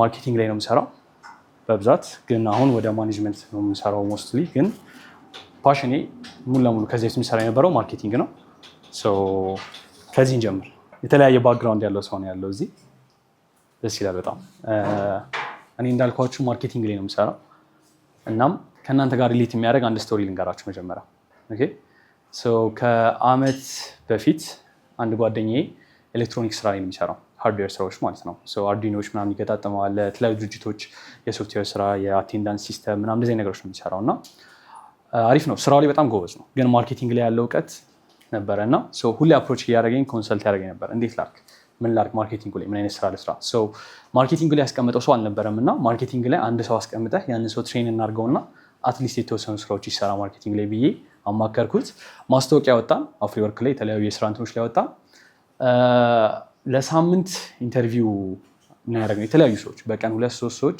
ማርኬቲንግ ላይ ነው የምሰራው በብዛት ግን አሁን ወደ ማኔጅመንት ነው የምሰራው ሞስትሊ ግን ፓሽኔ ሙሉ ለሙሉ ከዚህ በፊት የምሰራ የነበረው ማርኬቲንግ ነው ከዚህ እንጀምር የተለያየ ባክግራውንድ ያለው ሰው ነው ያለው እዚህ ደስ ይላል በጣም እኔ እንዳልኳችሁ ማርኬቲንግ ላይ ነው የምሰራው እናም ከእናንተ ጋር ሪሌት የሚያደርግ አንድ ስቶሪ ልንገራችሁ መጀመሪያ ኦኬ ከአመት በፊት አንድ ጓደኛዬ ኤሌክትሮኒክስ ስራ ላይ ነው የሚሰራው ሃርድዌር ስራዎች ማለት ነው አርዲኖዎች ምናምን ይገጣጠመዋል ለተለያዩ ድርጅቶች የሶፍትዌር ስራ የአቴንዳንስ ሲስተም ምናምን እንደዚህ ነገሮች ነው የሚሰራው እና አሪፍ ነው ስራው ላይ በጣም ጎበዝ ነው ግን ማርኬቲንግ ላይ ያለው እውቀት ነበረ እና ሁሌ አፕሮች እያደረገኝ ኮንሰልት ያደረገኝ ነበር እንዴት ላርክ ምን ላርክ ማርኬቲንግ ላይ ምን አይነት ስራ ልስራ ማርኬቲንግ ላይ ያስቀመጠው ሰው አልነበረም እና ማርኬቲንግ ላይ አንድ ሰው አስቀምጠህ ያንን ሰው ትሬን እናድርገውና አትሊስት የተወሰኑ ስራዎች ይሰራ ማርኬቲንግ ላይ ብዬ አማከርኩት ማስታወቂያ ወጣን አፍሪወርክ ላይ የተለያዩ የስራ እንትኖች ላይ ወጣ ለሳምንት ኢንተርቪው ነው ያደረግነው የተለያዩ ሰዎች በቀን 2-3 ሰዎች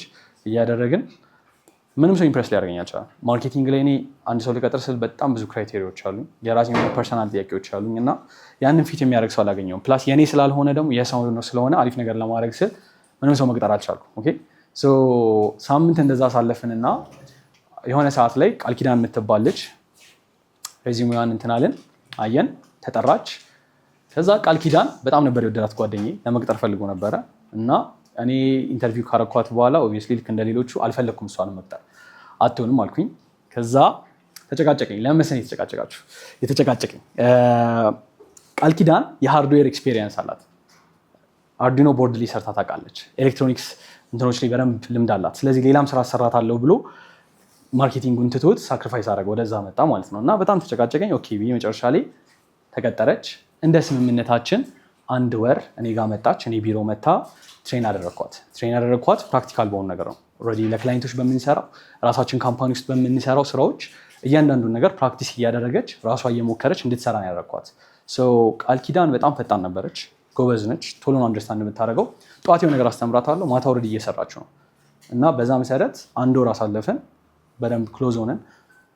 እያደረግን ምንም ሰው ኢምፕረስ ሊያደርገኝ አልቻለም ማርኬቲንግ ላይ እኔ አንድ ሰው ልቀጥር ስል በጣም ብዙ ክራይቴሪያዎች አሉኝ የራሴ ፐርሰናል ጥያቄዎች አሉኝ እና ያንን ፊት የሚያደርግ ሰው አላገኘውም ፕላስ የኔ ስላልሆነ ደግሞ የሰው ነው ስለሆነ አሪፍ ነገር ለማድረግ ስል ምንም ሰው መቅጠር አልቻልኩም ኦኬ ሳምንት እንደዛ ሳለፍንና የሆነ ሰዓት ላይ ቃል ኪዳን የምትባል ልጅ ሬዚሙዋን እንትናልን አየን ተጠራች ከዛ ቃል ኪዳን በጣም ነበር የወደዳት ጓደኛዬ ለመቅጠር ፈልጎ ነበረ እና እኔ ኢንተርቪው ካረኳት በኋላ ኦብቪየስሊ ልክ እንደሌሎቹ አልፈለኩም እሷን መቅጠር አትሆንም አልኩኝ ከዛ ተጨቃጨቀኝ ለምን መሰለኝ የተጨቃጨቀኝ ቃል ኪዳን የሃርድዌር ኤክስፔሪየንስ አላት አርዲኖ ቦርድ ላይ ሰርታ ታውቃለች ኤሌክትሮኒክስ እንትኖች ላይ በደንብ ልምድ አላት ስለዚህ ሌላም ስራ አሰራታለሁ ብሎ ማርኬቲንጉን ትቶት ሳክሪፋይስ አደረገ ወደዛ መጣ ማለት ነው እና በጣም ተጨቃጨቀኝ ኦኬ ብዬ መጨረሻ ላይ ተቀጠረች እንደ ስምምነታችን አንድ ወር እኔ ጋር መጣች እኔ ቢሮ መታ ትሬን አደረግኳት ፕራክቲካል በሆኑ ነገር ነው ኦልሬዲ ለክላይንቶች በምንሰራው ራሳችን ካምፓኒ ውስጥ በምንሰራው ስራዎች እያንዳንዱን ነገር ፕራክቲስ እያደረገች ራሷ እየሞከረች እንድትሰራ ነው ያደረግኳት ቃል ኪዳን በጣም ፈጣን ነበረች ጎበዝ ነች ቶሎ ነው አንደርስታንድ የምታደርገው ጠዋት የሆነ ነገር አስተምራታለሁ ማታ ኦልሬዲ እየሰራችው ነው እና በዛ መሰረት አንድ ወር አሳለፍን በደንብ ክሎዝ ሆነን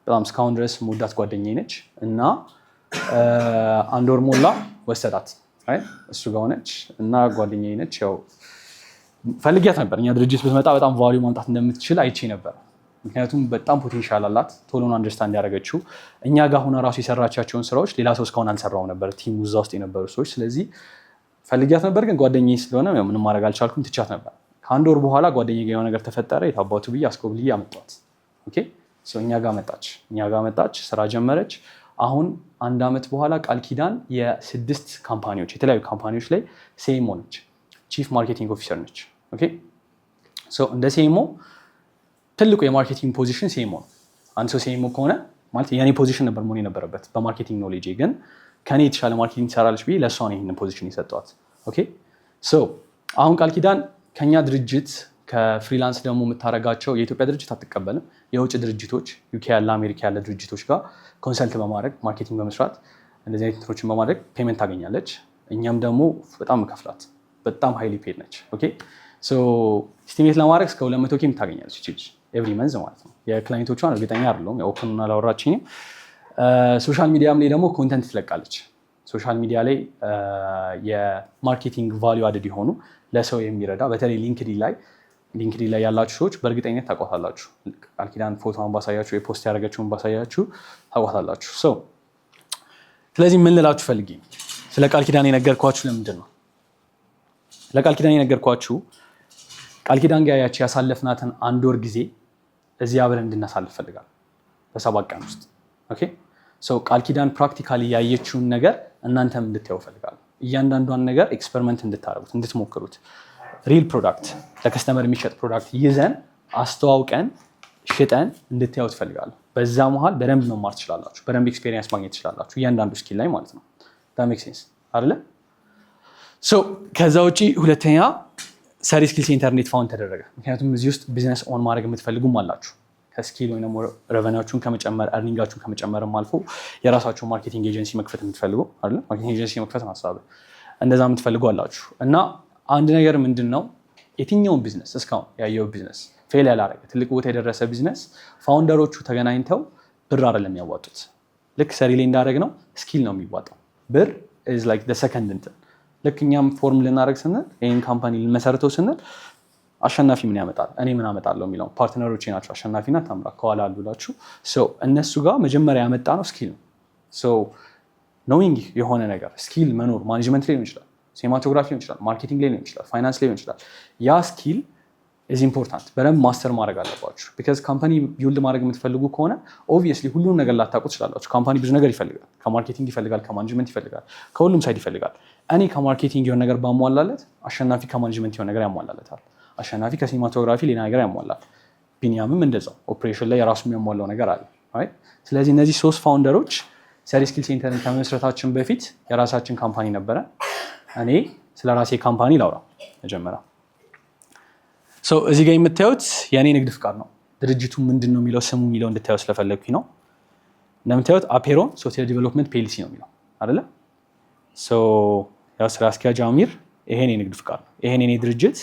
በጣም እስካሁን ድረስ መውዳት ጓደኛዬ ነች እና አንድ ወር ሞላ ወሰዳት እሱ ጋር ሆነች እና ጓደኛዬ ነች ያው ፈልጊያት ነበር እኛ ድርጅት ብትመጣ በጣም ቫልዩ ማምጣት እንደምትችል አይቼ ነበር ምክንያቱም በጣም ፖቴንሻል አላት ቶሎ ነው አንደርስታንድ ያደረገችው እኛ ጋር ሆነ ራሱ የሰራቻቸውን ስራዎች ሌላ ሰው እስካሁን አልሰራው ነበር ቲም ውዛ ውስጥ የነበሩ ሰዎች ስለዚህ ፈልጊያት ነበር ግን ጓደኛዬ ስለሆነ ምንም ማድረግ አልቻልኩም ትቻት ነበር ከአንድ ወር በኋላ ጓደኛዬ ጋር የሆነ ነገር ተፈጠረ የታባቱ ብዬ አስኮብልዬ አመጣት ኦኬ እኛ ጋር መጣች ስራ ጀመረች አሁን አንድ አመት በኋላ ቃል ኪዳን የ6 ካምፓኒዎች የተለያዩ ካምፓኒዎች ላይ ሴሞ ነች ቺፍ ማርኬቲንግ ኦፊሰር ነች ኦኬ እንደ ሴሞ ትልቁ የማርኬቲንግ ፖዚሽን ሴሞ ነው አንድ ሰው ሴሞ ከሆነ ማለት የኔ ፖዚሽን ነበር መሆን የነበረበት በማርኬቲንግ ኖሌጅ ግን ከኔ የተሻለ ማርኬቲንግ ትሰራለች ብዬ ለእሷ ነው ይህንን ፖዚሽን የሰጠዋት ኦኬ አሁን ቃል ኪዳን ከኛ ድርጅት ከፍሪላንስ ደግሞ የምታደርጋቸው የኢትዮጵያ ድርጅት አትቀበልም የውጭ ድርጅቶች ዩኬ ያለ አሜሪካ ያለ ድርጅቶች ጋር ኮንሰልት በማድረግ ማርኬቲንግ በመስራት እንደዚህ አይነት እንትኖችን በማድረግ ፔመንት ታገኛለች እኛም ደግሞ በጣም መከፍላት በጣም ሃይሊ ፔድ ነች ኦኬ ስቲሜት ለማድረግ እስከ 200 ኬም ታገኛለች ኤቭሪ መንዝ ማለት ነው የክላይንቶቿን እርግጠኛ አይደለሁም ኦፕኑን አላወራችኝም ሶሻል ሚዲያም ላይ ደግሞ ኮንተንት ትለቃለች ሶሻል ሚዲያ ላይ የማርኬቲንግ ቫልዩ አድድ የሆኑ ለሰው የሚረዳ በተለይ ሊንክዲን ላይ ያላችሁ ሰዎች በእርግጠኝነት ታውቋታላችሁ ቃል ኪዳን ፎቶን ባሳያችሁ የፖስት ያደረገችውን ባሳያችሁ ታውቋታላችሁ ስለዚህ ምን ልላችሁ ፈልጌ ስለ ቃል ኪዳን የነገርኳችሁ ለምንድን ነው ለቃል ኪዳን የነገርኳችሁ ቃል ኪዳን ጋር ያቺ ያሳለፍናትን አንድ ወር ጊዜ እዚህ አብረን እንድናሳልፍ ፈልጋለሁ በ7 ቀን ውስጥ ኦኬ ቃል ኪዳን ፕራክቲካሊ ያየችውን ነገር እናንተም እንድታዩ ፈልጋለሁ እያንዳንዷን ነገር ኤክስፐሪመንት እንድታረጉት እንድትሞክሩት ሪል ፕሮዳክት ለከስተመር የሚሸጥ ፕሮዳክት ይዘን አስተዋውቀን ሽጠን እንድታዩ ትፈልጋለሁ በዛ መሃል በደንብ መማር ትችላላችሁ በደንብ ኤክስፔሪየንስ ማግኘት ትችላላችሁ እያንዳንዱ ስኪል ላይ ማለት ነው that makes sense አይደለ ከዛ ውጪ ሁለተኛ ሰሪ ስኪልስ ኢንተርኔት ፋውንድ ተደረገ ምክንያቱም እዚህ ውስጥ ቢዝነስ ኦን ማድረግ የምትፈልጉም አላችሁ ከስኪል ወይ ደግሞ ረቨናችሁን ከመጨመር አርኒንጋችሁን ከመጨመርም አልፎ የራሳችሁን ማርኬቲንግ ኤጀንሲ መክፈት የምትፈልጉ አይደል ማርኬቲንግ ኤጀንሲ መክፈት ማሳብ እንደዛ የምትፈልጉ አላችሁ እና አንድ ነገር ምንድነው የትኛውን ቢዝነስ እስካሁን ያየው ቢዝነስ ፌል ያላረገ ትልቅ ቦታ የደረሰ ቢዝነስ ፋውንደሮቹ ተገናኝተው ብር አይደለም ያዋጡት ልክ ሰሪ ላይ እንዳደረግ ነው ስኪል ነው የሚዋጣው ብር is like the second እንትን ልክ እኛም ፎርም ልናደርግ ስንል ይህን ካምፓኒ ልንመሰርተው ስንል አሸናፊ ምን ያመጣል፣ እኔ ምን አመጣለሁ የሚለው ፓርትነሮቼ ናቸው። አሸናፊና ታምራት ከኋላ አሉላችሁ። እነሱ ጋር መጀመሪያ ያመጣ ነው ስኪል ነው። ኖዊንግ የሆነ ነገር ስኪል መኖር ማኔጅመንት ላይ ሊሆን ይችላል፣ ሲኒማቶግራፊ ሊሆን ይችላል፣ ማርኬቲንግ ላይ ሊሆን ይችላል፣ ፋይናንስ ላይ ሊሆን ይችላል። ያ ስኪል ኢዝ ኢምፖርታንት። በደንብ ማስተር ማድረግ አለባችሁ። ቢካዝ ካምፓኒ ቢውልድ ማድረግ የምትፈልጉ ከሆነ ኦብቪየስሊ ሁሉም ነገር ላታውቁ ትችላላችሁ። ካምፓኒ ብዙ ነገር ይፈልጋል። ከማርኬቲንግ ይፈልጋል፣ ከማኔጅመንት ይፈልጋል፣ ከሁሉም ሳይድ ይፈልጋል። እኔ ከማርኬቲንግ የሆነ ነገር ባሟላለት አሸናፊ ከማኔጅመንት የሆነ ነገር ያሟላለታል። አሸናፊ ከሲኒማቶግራፊ ሌላ ነገር ያሟላል። ቢኒያምም እንደዛው ኦፕሬሽን ላይ የራሱ የሚያሟላው ነገር አለ። ስለዚህ እነዚህ 3 ፋውንደሮች ሰሪ ስኪል ሴንተርን ከመስረታችን በፊት የራሳችን ካምፓኒ ነበረ። እኔ ስለ ራሴ ካምፓኒ ላውራ መጀመሪያ። እዚህ ጋር የምታዩት የእኔ ንግድ ፍቃድ ነው። ድርጅቱ ምንድን ነው የሚለው ስሙ የሚለው እንድታዩ ስለፈለግኩኝ ነው። እንደምታዩት አፔሮን ሶፍትዌር ዲቨሎፕመንት ፒኤልሲ ነው የሚለው አይደለ? ያው ስራ አስኪያጅ አሚር፣ ይሄን የንግድ ፍቃድ ነው። ይሄን የኔ ድርጅት።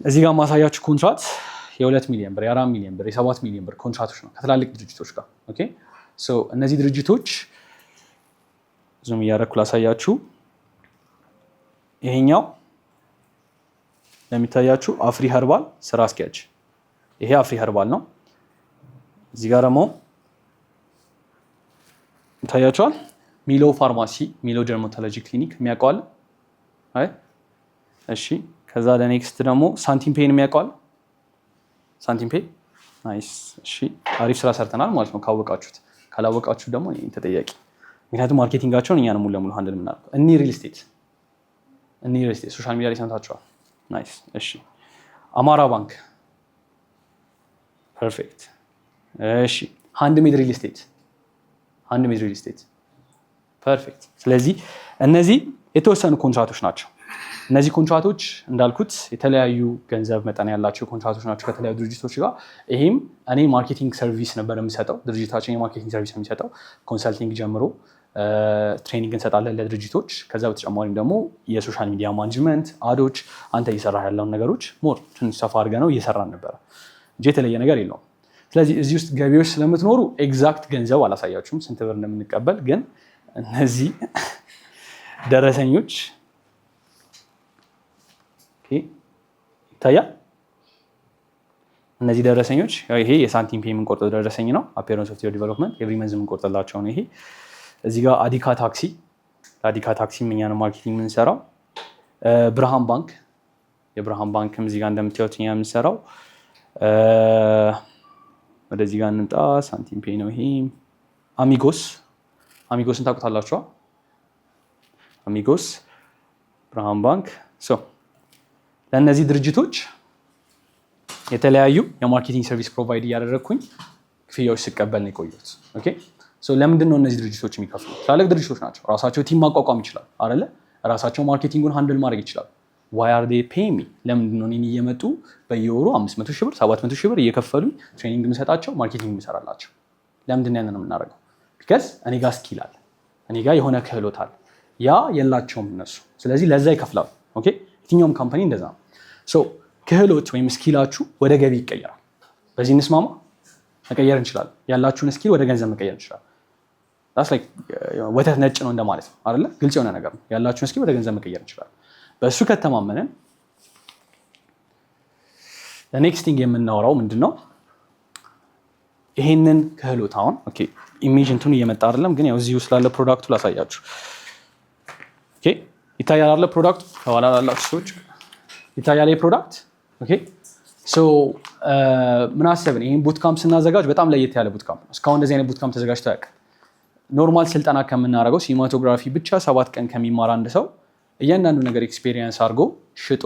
እዚህ ጋር ማሳያችሁ ኮንትራት የ2 ሚሊዮን ብር፣ የ4 ሚሊዮን ብር፣ የ7 ሚሊዮን ብር ኮንትራቶች ነው ከትላልቅ ድርጅቶች ጋር። ኦኬ እነዚህ ድርጅቶች ዙም እያደረኩ ላሳያችሁ። ይሄኛው ለሚታያችሁ አፍሪ ኸርባል ስራ አስኪያጅ፣ ይሄ አፍሪ ኸርባል ነው። እዚህ ጋር ደግሞ ይታያችኋል ሚሎ ፋርማሲ፣ ሚሎ ደርማቶሎጂ ክሊኒክ የሚያውቀዋል። እሺ ከዛ ለኔክስት ደግሞ ሳንቲም ፔን የሚያውቀዋል። ሳንቲም ፔ ናይስ። እሺ አሪፍ ስራ ሰርተናል ማለት ነው ካወቃችሁት። ካላወቃችሁ ደግሞ እኔ ተጠያቂ፣ ምክንያቱም ማርኬቲንጋቸውን እኛ ነው ሙሉ ለሙሉ ሃንድል የምናደርገው። እኒ ሪል ስቴት ሶሻል ሚዲያ ላይ ሰምታችኋል። ናይስ። እሺ አማራ ባንክ ፐርፌክት። እሺ ሃንድ ሜድ ሪል ስቴት ፐርፌክት። ስለዚህ እነዚህ የተወሰኑ ኮንትራቶች ናቸው። እነዚህ ኮንትራቶች እንዳልኩት የተለያዩ ገንዘብ መጠን ያላቸው ኮንትራቶች ናቸው ከተለያዩ ድርጅቶች ጋር። ይሄም እኔ ማርኬቲንግ ሰርቪስ ነበር የምሰጠው። ድርጅታችን የማርኬቲንግ ሰርቪስ ነው የሚሰጠው። ኮንሰልቲንግ ጀምሮ ትሬኒንግ እንሰጣለን ለድርጅቶች። ከዛ በተጨማሪም ደግሞ የሶሻል ሚዲያ ማኔጅመንት፣ አዶች፣ አንተ እየሰራ ያለውን ነገሮች ሞር ትንሽ ሰፋ አድርገ ነው እየሰራን ነበረ እንጂ የተለየ ነገር የለውም። ስለዚህ እዚህ ውስጥ ገቢዎች ስለምትኖሩ ኤግዛክት ገንዘብ አላሳያችሁም ስንት ብር እንደምንቀበል። ግን እነዚህ ደረሰኞች ይታያል። እነዚህ ደረሰኞች ይሄ የሳንቲም ፔ የምንቆርጠው ደረሰኝ ነው። አፔሮን ሶፍትዌር ዲቨሎፕመንት ኤቭሪ መንዝ የምንቆርጥላቸው ነው። ይሄ እዚህ ጋር አዲካ ታክሲ፣ ለአዲካ ታክሲ እኛ ነው ማርኬቲንግ የምንሰራው። ብርሃን ባንክ፣ የብርሃን ባንክም እዚህ ጋር እንደምታዩት እኛ የምንሰራው። ወደዚህ ጋር እንምጣ። ሳንቲም ፔ ነው ይሄ። አሚጎስን ታውቁታላችኋ? አሚጎስ፣ ብርሃን ባንክ። ለእነዚህ ድርጅቶች የተለያዩ የማርኬቲንግ ሰርቪስ ፕሮቫይድ እያደረግኩኝ ክፍያዎች ስቀበል ነው የቆየሁት። ኦኬ ለምንድን ነው እነዚህ ድርጅቶች የሚከፍሉ? ትላልቅ ድርጅቶች ናቸው። ራሳቸው ቲም ማቋቋም ይችላል አይደለ? ራሳቸው ማርኬቲንጉን ሃንድል ማድረግ ይችላል። ዋይ አር ዴይ ፔይ ሚ? ለምንድን ነው እኔን እየመጡ በየወሩ 500 ሺህ ብር 700 ሺህ ብር እየከፈሉኝ ትሬኒንግ የምሰጣቸው ማርኬቲንግ የምሰራላቸው? ለምንድን ነው ያንን የምናደርገው? ቢካዝ እኔ ጋር ስኪል አለ፣ እኔ ጋር የሆነ ክህሎት አለ። ያ የላቸውም እነሱ። ስለዚህ ለዛ ይከፍላሉ። ኦኬ የትኛውም ካምፓኒ እንደዛ ነው። ክህሎት ወይም ስኪላችሁ ወደ ገቢ ይቀየራል። በዚህ እንስማማ። መቀየር እንችላለን። ያላችሁን ስኪል ወደ ገንዘብ መቀየር እንችላለን። ወተት ነጭ ነው እንደማለት ነው አይደለ? ግልጽ የሆነ ነገር ነው። ያላችሁን ስኪል ወደ ገንዘብ መቀየር እንችላለን። በእሱ ከተማመንን ለኔክስቲንግ የምናወራው ምንድን ነው? ይሄንን ክህሎት አሁን ኢሜጅ እንትኑ እየመጣ አይደለም፣ ግን ያው እዚሁ ስላለ ፕሮዳክቱ ላሳያችሁ። ይታያል አለ ፕሮዳክቱ። ከኋላ ላላችሁ ሰዎች ይታያል ፕሮዳክት። ምን አሰብን? ይህን ቡትካምፕ ስናዘጋጅ በጣም ለየት ያለ ቡትካምፕ ነው። እስካሁን እንደዚህ አይነት ቡትካምፕ ተዘጋጅቶ አያውቅም። ኖርማል ስልጠና ከምናደርገው ሲኒማቶግራፊ ብቻ 7 ቀን ከሚማር አንድ ሰው እያንዳንዱ ነገር ኤክስፔሪየንስ አድርጎ ሽጦ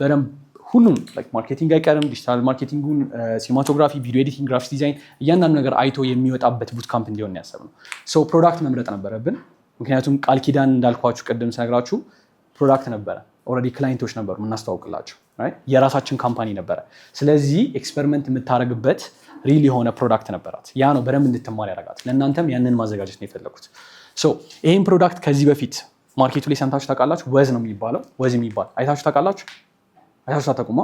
በደንብ ሁሉም ማርኬቲንግ አይቀርም፣ ዲጂታል ማርኬቲንጉን፣ ሲኒማቶግራፊ፣ ቪዲዮ ኤዲቲንግ፣ ግራፊክስ ዲዛይን እያንዳንዱ ነገር አይቶ የሚወጣበት ቡትካምፕ እንዲሆን ያሰብነው። ፕሮዳክት መምረጥ ነበረብን። ምክንያቱም ቃል ኪዳን እንዳልኳችሁ ቅድም ስነግራችሁ ፕሮዳክት ነበረ። ኦልሬዲ ክላይንቶች ነበሩ የምናስተዋውቅላቸው፣ የራሳችን ካምፓኒ ነበረ። ስለዚህ ኤክስፐሪመንት የምታደርግበት ሪል የሆነ ፕሮዳክት ነበራት። ያ ነው በደንብ እንድትማር ያደርጋት። ለእናንተም ያንን ማዘጋጀት ነው የፈለጉት። ይህን ፕሮዳክት ከዚህ በፊት ማርኬቱ ላይ ሰምታችሁ ታውቃላችሁ? ወዝ ነው የሚባለው። ወዝ የሚባል አይታችሁ ታውቃላችሁ? አይታችሁ ታጠቁማ።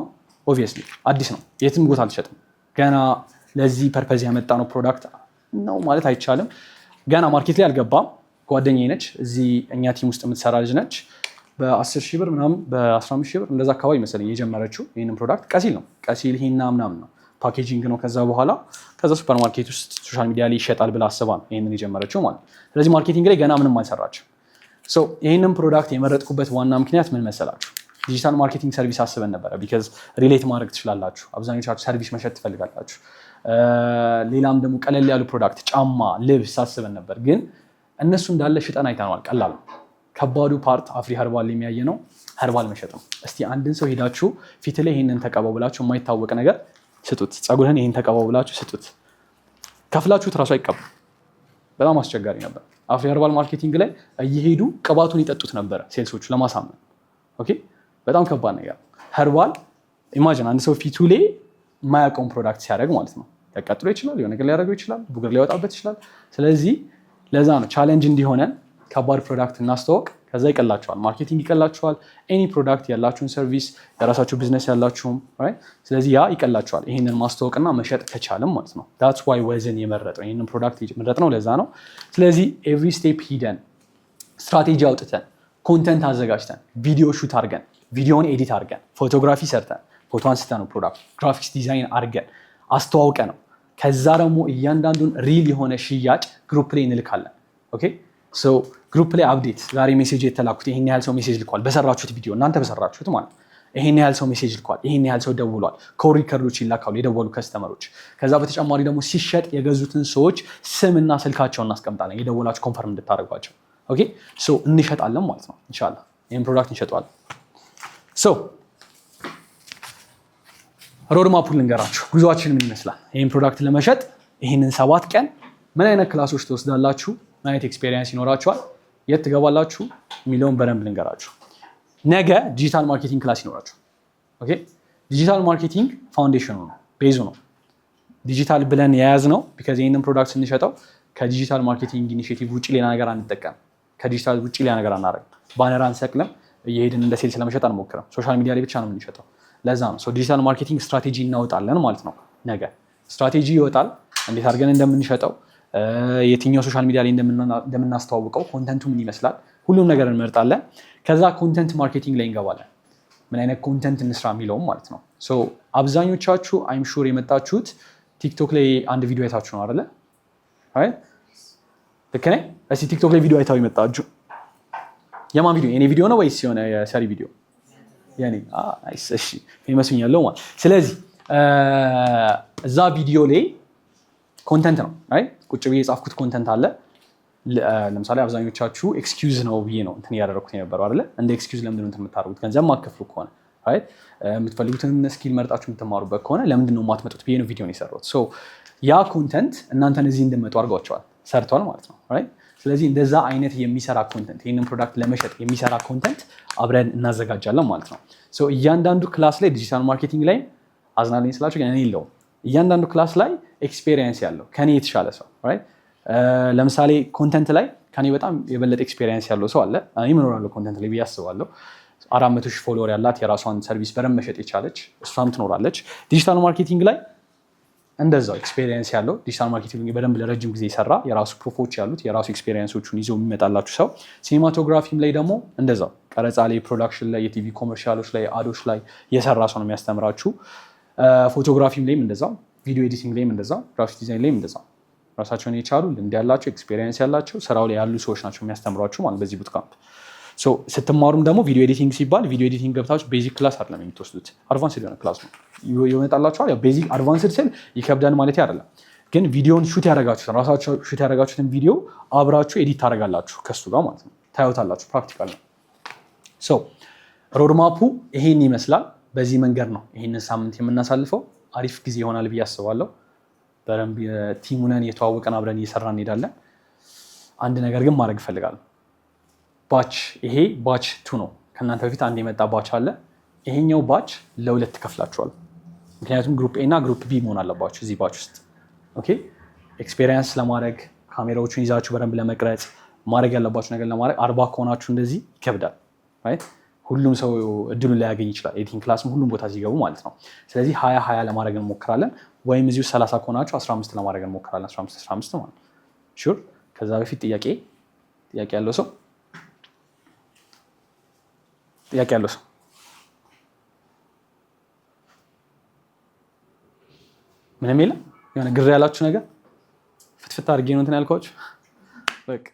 ኦብቪየስሊ አዲስ ነው፣ የትም ቦታ አልተሸጥም። ገና ለዚህ ፐርፐዝ ያመጣ ነው ፕሮዳክት ነው ማለት አይቻልም። ገና ማርኬት ላይ አልገባም። ጓደኛዬ ነች፣ እዚህ እኛ ቲም ውስጥ የምትሰራ ልጅ ነች። በ10 ሺህ ብር ምናምን በ15 ሺህ ብር እንደዛ አካባቢ መሰለኝ የጀመረችው ይህንን ፕሮዳክት። ቀሲል ነው ቀሲል ሂና ምናምን ነው ፓኬጂንግ ነው። ከዛ ሱፐርማርኬት ውስጥ ሶሻል ሚዲያ ላይ ይሸጣል ብላ አስባ ነው ይህንን የጀመረችው ማለት። ስለዚህ ማርኬቲንግ ላይ ገና ምንም አልሰራችም። ይህንን ፕሮዳክት የመረጥኩበት ዋና ምክንያት ምን መሰላችሁ? ዲጂታል ማርኬቲንግ ሰርቪስ አስበን ነበረ። ቢካዝ ሪሌት ማድረግ ትችላላችሁ። አብዛኞቻችሁ ሰርቪስ መሸጥ ትፈልጋላችሁ። ሌላም ደግሞ ቀለል ያሉ ፕሮዳክት ጫማ፣ ልብስ አስበን ነበር። ግን እነሱ እንዳለ ሽጠን አይተነዋል። ቀላል ነው። ከባዱ ፓርት አፍሪ ኸርባል የሚያየ ነው ኸርባል መሸጥ ነው። እስቲ አንድን ሰው ሄዳችሁ ፊት ላይ ይህንን ተቀባው ብላችሁ የማይታወቅ ነገር ስጡት፣ ፀጉርህን ይህን ተቀባው ብላችሁ ስጡት፣ ከፍላችሁት እራሱ አይቀባም። በጣም አስቸጋሪ ነበር። አፍሪ ኸርባል ማርኬቲንግ ላይ እየሄዱ ቅባቱን ይጠጡት ነበረ ሴልሶቹ ለማሳመን። ኦኬ በጣም ከባድ ነገር። ኸርባል ኢማጂን አንድ ሰው ፊቱ ላይ የማያውቀውን ፕሮዳክት ሲያደርግ ማለት ነው። ሊያቃጥሎ ይችላል፣ የሆነ ነገር ሊያደርገው ይችላል፣ ቡግር ሊያወጣበት ይችላል። ስለዚህ ለዛ ነው ቻሌንጅ እንዲሆነን ከባድ ፕሮዳክት እናስተዋወቅ፣ ከዛ ይቀላቸዋል። ማርኬቲንግ ይቀላቸዋል። ኤኒ ፕሮዳክት ያላችሁን ሰርቪስ፣ የራሳችሁ ቢዝነስ ያላችሁም፣ ስለዚህ ያ ይቀላቸዋል። ይህንን ማስተዋወቅና መሸጥ ከቻለም ማለት ነው። ዳትስ ዋይ ወዝን የመረጥነው ይህንን ፕሮዳክት የመረጥነው ለዛ ነው። ስለዚህ ኤቭሪ ስቴፕ ሂደን ስትራቴጂ አውጥተን ኮንተንት አዘጋጅተን ቪዲዮ ሹት አድርገን ቪዲዮን ኤዲት አድርገን ፎቶግራፊ ሰርተን ፎቶ አንስተን ነው ፕሮዳክት ግራፊክስ ዲዛይን አድርገን አስተዋውቀ ነው። ከዛ ደግሞ እያንዳንዱን ሪል የሆነ ሽያጭ ግሩፕ ላይ እንልካለን። ኦኬ ሶ ግሩፕ ላይ አፕዴት ዛሬ ሜሴጅ የተላኩት ይሄን ያህል ሰው ሜሴጅ ልኳል፣ በሰራችሁት ቪዲዮ እናንተ በሰራችሁት ማለት ይሄን ያህል ሰው ሜሴጅ ልኳል፣ ይሄን ያህል ሰው ደውሏል። ኮል ሪከርዶች ይላካሉ የደወሉ ከስተመሮች። ከዛ በተጨማሪ ደግሞ ሲሸጥ የገዙትን ሰዎች ስምና ስልካቸውን እናስቀምጣለን የደወላችሁ ኮንፈርም እንድታደርጓቸው። ኦኬ ሶ እንሸጣለን ማለት ነው። ኢንሻአላህ ይሄን ፕሮዳክት እንሸጠዋለን። ሶ ሮድማፑን ልንገራችሁ። ጉዟችን ምን ይመስላል? ይህን ፕሮዳክት ለመሸጥ ይህንን 7 ቀን ምን አይነት ክላሶች ትወስዳላችሁ? ምን አይነት ኤክስፔሪየንስ ይኖራችኋል? የት ትገባላችሁ የሚለውን በደንብ ልንገራችሁ። ነገ ዲጂታል ማርኬቲንግ ክላስ ይኖራችኋል። ኦኬ ዲጂታል ማርኬቲንግ ፋውንዴሽኑ ነው፣ ቤዙ ነው። ዲጂታል ብለን የያዝ ነው ቢካዝ ይህንን ፕሮዳክት ስንሸጠው ከዲጂታል ማርኬቲንግ ኢኒሺዬቲቭ ውጭ ሌላ ነገር አንጠቀም። ከዲጂታል ውጭ ሌላ ነገር አናደርግ። ባነር አንሰቅልም። እየሄድን እንደ ሴልስ ለመሸጥ አንሞክርም። ሶሻል ሚዲያ ላይ ብቻ ነው የምንሸጠው። ለዛ ነው ዲጂታል ማርኬቲንግ ስትራቴጂ እናወጣለን ማለት ነው። ነገ ስትራቴጂ ይወጣል፣ እንዴት አድርገን እንደምንሸጠው፣ የትኛው ሶሻል ሚዲያ ላይ እንደምናስተዋውቀው፣ ኮንተንቱ ምን ይመስላል፣ ሁሉም ነገር እንመርጣለን። ከዛ ኮንተንት ማርኬቲንግ ላይ እንገባለን። ምን አይነት ኮንተንት እንስራ የሚለውም ማለት ነው። አብዛኞቻችሁ አይም ሹር የመጣችሁት ቲክቶክ ላይ አንድ ቪዲዮ አይታችሁ ነው አይደለ? ልክ ነኝ? እስኪ ቲክቶክ ላይ ቪዲዮ አይታው የመጣችሁ የማን ቪዲዮ? የኔ ቪዲዮ ነው ወይስ የሆነ የሰሪ ቪዲዮ? ያኔ እሺ ይመስኛለው ማለት። ስለዚህ እዛ ቪዲዮ ላይ ኮንተንት ነው ቁጭ ብዬ የጻፍኩት ኮንተንት አለ። ለምሳሌ አብዛኞቻችሁ ኤክስኪውዝ ነው ብዬ ነው እንትን ያደረኩት የነበረው አይደለ? እንደ ኤክስኪውዝ ለምንድን ነው እንትን የምታደርጉት? ገንዘብ ማከፍሉ ከሆነ የምትፈልጉትን ስኪል መርጣችሁ የምትማሩበት ከሆነ ለምንድን ነው የማትመጡት ብዬ ነው ቪዲዮን የሰራሁት። ያ ኮንተንት እናንተን እዚህ እንድመጡ አድርጓቸዋል፣ ሰርቷል ማለት ነው። ስለዚህ እንደዛ አይነት የሚሰራ ኮንተንት ይህንን ፕሮዳክት ለመሸጥ የሚሰራ ኮንተንት አብረን እናዘጋጃለን ማለት ነው። እያንዳንዱ ክላስ ላይ ዲጂታል ማርኬቲንግ ላይ አዝናለኝ ስላችሁ እኔ የለውም። እያንዳንዱ ክላስ ላይ ኤክስፔሪየንስ ያለው ከኔ የተሻለ ሰው ለምሳሌ ኮንተንት ላይ ከኔ በጣም የበለጠ ኤክስፔሪየንስ ያለው ሰው አለ። እኔ እኖራለሁ ኮንተንት ላይ ብዬ አስባለሁ። 400,000 ፎሎወር ያላት የራሷን ሰርቪስ በደንብ መሸጥ የቻለች እሷም ትኖራለች። ዲጂታል ማርኬቲንግ ላይ እንደዛው ኤክስፔሪየንስ ያለው ዲጂታል ማርኬቲንግ በደንብ ለረጅም ጊዜ የሰራ የራሱ ፕሩፎች ያሉት የራሱ ኤክስፔሪየንሶቹን ይዞ የሚመጣላችሁ ሰው። ሲኒማቶግራፊም ላይ ደግሞ እንደዛው ቀረጻ ላይ፣ ፕሮዳክሽን ላይ፣ የቲቪ ኮመርሻሎች ላይ፣ አዶች ላይ የሰራ ሰው ነው የሚያስተምራችሁ። ፎቶግራፊም ላይም እንደዛው፣ ቪዲዮ ኤዲቲንግ ላይም እንደዛው፣ ግራፊክስ ዲዛይን ላይም እንደዛው ራሳቸውን የቻሉ ልምድ ያላቸው ኤክስፔሪየንስ ያላቸው ስራው ላይ ያሉ ሰዎች ናቸው የሚያስተምሯችሁ ማለት በዚህ ቡትካምፕ። ስትማሩም ደግሞ ቪዲዮ ኤዲቲንግ ሲባል ቪዲዮ ኤዲቲንግ ገብታችሁ ቤዚክ ክላስ አይደለም የምትወስዱት፣ አድቫንስድ የሆነ ክላስ ነው ይመጣላችኋል። ቤዚክ አድቫንስድ ስል ይከብዳል ማለት አይደለም፣ ግን ቪዲዮን ሹት ያደረጋችሁትን ራሳችሁ ሹት ያደረጋችሁትን ቪዲዮ አብራችሁ ኤዲት ታደርጋላችሁ ከሱ ጋር ማለት ነው። ታዩታላችሁ፣ ፕራክቲካል ነው። ሮድማፑ ይሄን ይመስላል። በዚህ መንገድ ነው ይሄንን ሳምንት የምናሳልፈው። አሪፍ ጊዜ ይሆናል ብዬ አስባለሁ። በደንብ ቲሙነን የተዋወቀን አብረን እየሰራ እንሄዳለን። አንድ ነገር ግን ማድረግ እፈልጋለሁ። ባች ይሄ ባች 2 ነው። ከእናንተ በፊት አንድ የመጣ ባች አለ። ይሄኛው ባች ለሁለት ትከፍላችኋል። ምክንያቱም ግሩፕ ኤ እና ግሩፕ ቢ መሆን አለባችሁ እዚህ ባች ውስጥ። ኦኬ ኤክስፔሪየንስ ለማድረግ ካሜራዎቹን ይዛችሁ በደንብ ለመቅረጽ ማድረግ ያለባችሁ ነገር ለማድረግ 40 ከሆናችሁ እንደዚህ ይከብዳል። ሁሉም ሰው እድሉን ላያገኝ ይችላል። ኤዲቲንግ ክላስም ሁሉም ቦታ ሲገቡ ማለት ነው። ስለዚህ 20 ለማድረግ እንሞክራለን፣ ወይም እዚሁ 30 ከሆናችሁ 15 ለማድረግ እንሞክራለን። 15 ማለት ሹር። ከዛ በፊት ጥያቄ ያለው ሰው ጥያቄ ያለው ሰው ምንም የለም? የሆነ ግር ያላችሁ ነገር ፍትፍት አድርጌ ነው እንትን ያልኳችሁ በቃ